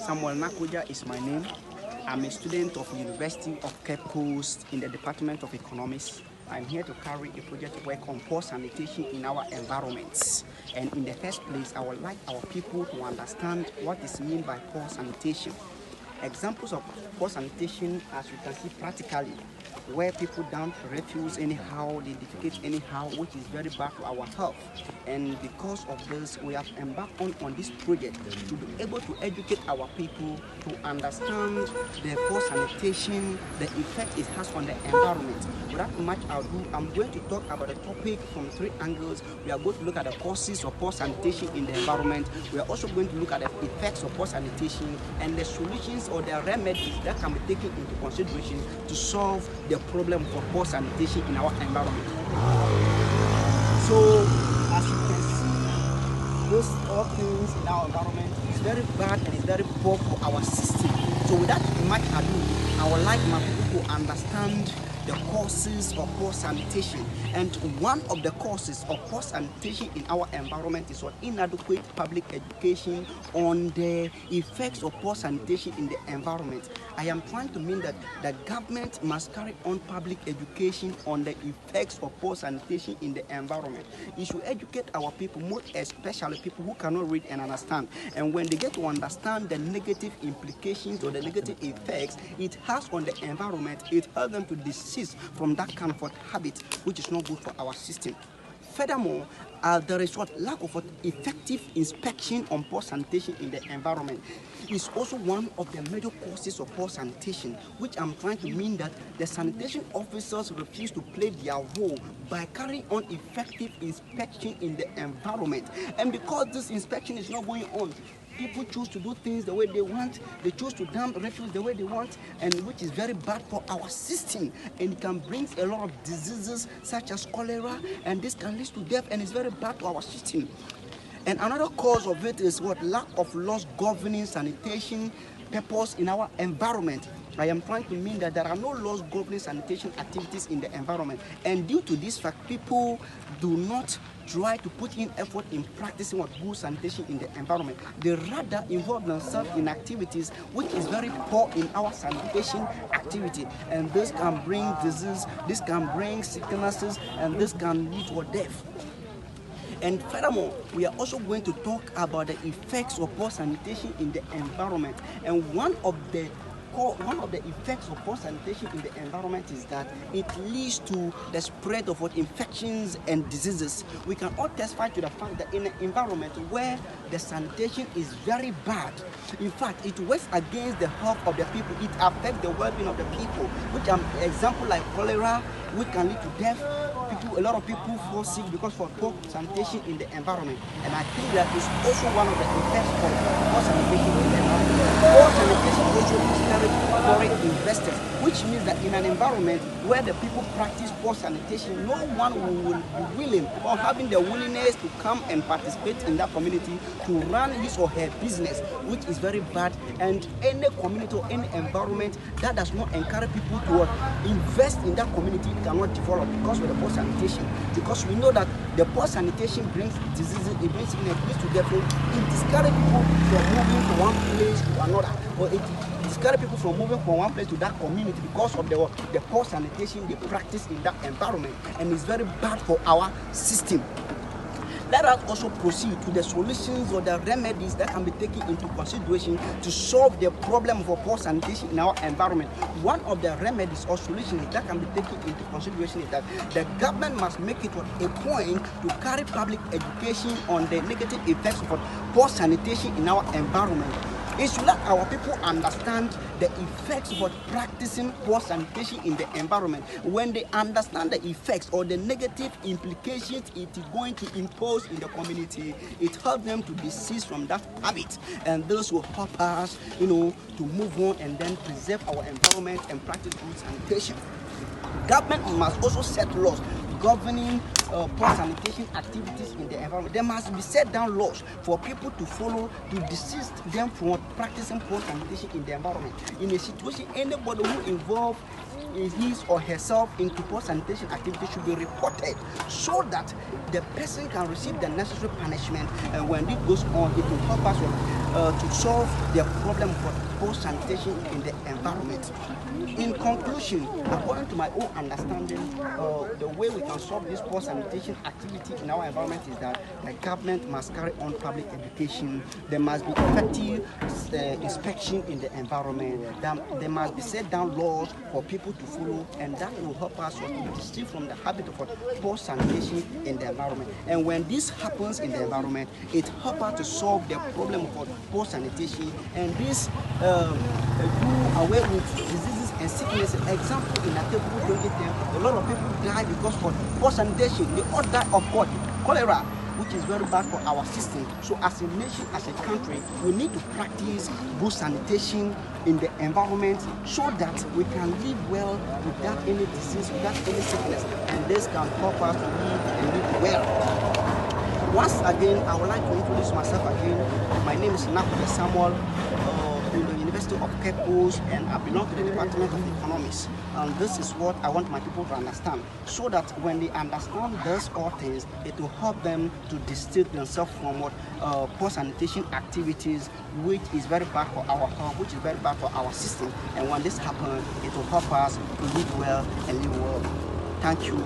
Samuel Nakoja is my name. I'm a student of the University of Cape Coast in the Department of Economics. I'm here to carry a project work on poor sanitation in our environments. And in the first place, I would like our people to understand what is meant by poor sanitation. Examples of poor sanitation, as you can see practically, where people dump refuse anyhow, they defecate anyhow, which is very bad to our health. And because of this, we have embarked on this project to be able to educate our people to understand the poor sanitation, the effect it has on the environment. Without much ado, I'm going to talk about the topic from three angles. We are going to look at the causes of poor sanitation in the environment. We are also going to look at the effects of poor sanitation and the solutions or the remedies that can be taken into consideration to solve the problem for poor sanitation in our environment. So, as you can see, those all things in our environment is very bad and it's very poor for our system. So without much ado, I would like my people to understand the causes of poor sanitation. And one of the causes of poor sanitation in our environment is inadequate public education on the effects of poor sanitation in the environment. I am trying to mean that the government must carry on public education on the effects of poor sanitation in the environment. It should educate our people, most especially people who cannot read and understand. And when they get to understand the negative implications or the negative effects it has on the environment, it helps them to desist from that kind of habit, which is not good for our system. Furthermore, there is lack of effective inspection on poor sanitation in the environment. It's also one of the major causes of poor sanitation, which I'm trying to mean that the sanitation officers refuse to play their role by carrying on effective inspection in the environment. And because this inspection is not going on, people choose to do things the way they want. They choose to dump refuse the way they want, and which is very bad for our system. And it can bring a lot of diseases such as cholera, and this can lead to death, and it's very bad to our system. And another cause of it is lack of laws governing sanitation purpose in our environment. I am trying to mean that there are no laws governing sanitation activities in the environment. And due to this fact, people do not try to put in effort in practicing good sanitation in the environment. They rather involve themselves in activities which is very poor in our sanitation activity. And this can bring disease, this can bring sicknesses, and this can lead to death. And furthermore, we are also going to talk about the effects of poor sanitation in the environment. And one of the effects of poor sanitation in the environment is that it leads to the spread of infections and diseases. We can all testify to the fact that in an environment where the sanitation is very bad, in fact, it works against the health of the people. It affects the well-being of the people, which an example like cholera, which can lead to death. A lot of people fall sick because of poor sanitation in the environment. And I think that is also one of the effects of poor sanitation in the environment. Poor sanitation also discourages foreign investors, which means that in an environment where the people practice poor sanitation, no one will be willing or having the willingness to come and participate in that community to run his or her business, which is very bad. And any community or any environment that does not encourage people to invest in that community cannot develop because of the poor sanitation. Because we know that the poor sanitation brings diseases, it brings sickness, it leads to death. It discourages people from moving from one place to another, or it discourages people from moving from one place to that community because of the poor sanitation they practice in that environment, and it's very bad for our system. Let us also proceed to the solutions or the remedies that can be taken into consideration to solve the problem of poor sanitation in our environment. One of the remedies or solutions that can be taken into consideration is that the government must make it a point to carry public education on the negative effects of poor sanitation in our environment. It should let our people understand the effects of practicing poor sanitation in the environment. When they understand the effects or the negative implications it is going to impose in the community, it helps them to desist from that habit. And this will help us, to move on and then preserve our environment and practice good sanitation. Government must also set laws governing poor sanitation activities in the environment, there must be set down laws for people to follow to desist them from practicing poor sanitation in the environment. In a situation, anybody who involved his or herself into poor sanitation activity should be reported so that the person can receive the necessary punishment. And when it goes on, it will help us to solve the problem for poor sanitation in the environment. In conclusion, according to my own understanding, the way we can solve this poor sanitation activity in our environment is that the government must carry on public education. There must be effective inspection in the environment. There must be set down laws for people to follow, and that will help us to desist from the habit of poor sanitation in the environment. And when this happens in the environment, it helps us to solve the problem of poor sanitation, and this do away with diseases and sickness. Example, in Neighbourhood 2010, a lot of people die because of poor sanitation. They all die of what? Cholera, which is very bad for our system. So as a nation, as a country, we need to practice good sanitation in the environment so that we can live well without any disease, without any sickness, and this can help us to live and live well. Once again, I would like to introduce myself again. My name is Neighbourhood Samuel, in the University of Cape Coast, and I belong to the Department of Economics. And this is what I want my people to understand, so that when they understand these all things, it will help them to distill themselves from what poor sanitation activities, which is very bad for our health, which is very bad for our system. And when this happens, it will help us to live well and live well. Thank you.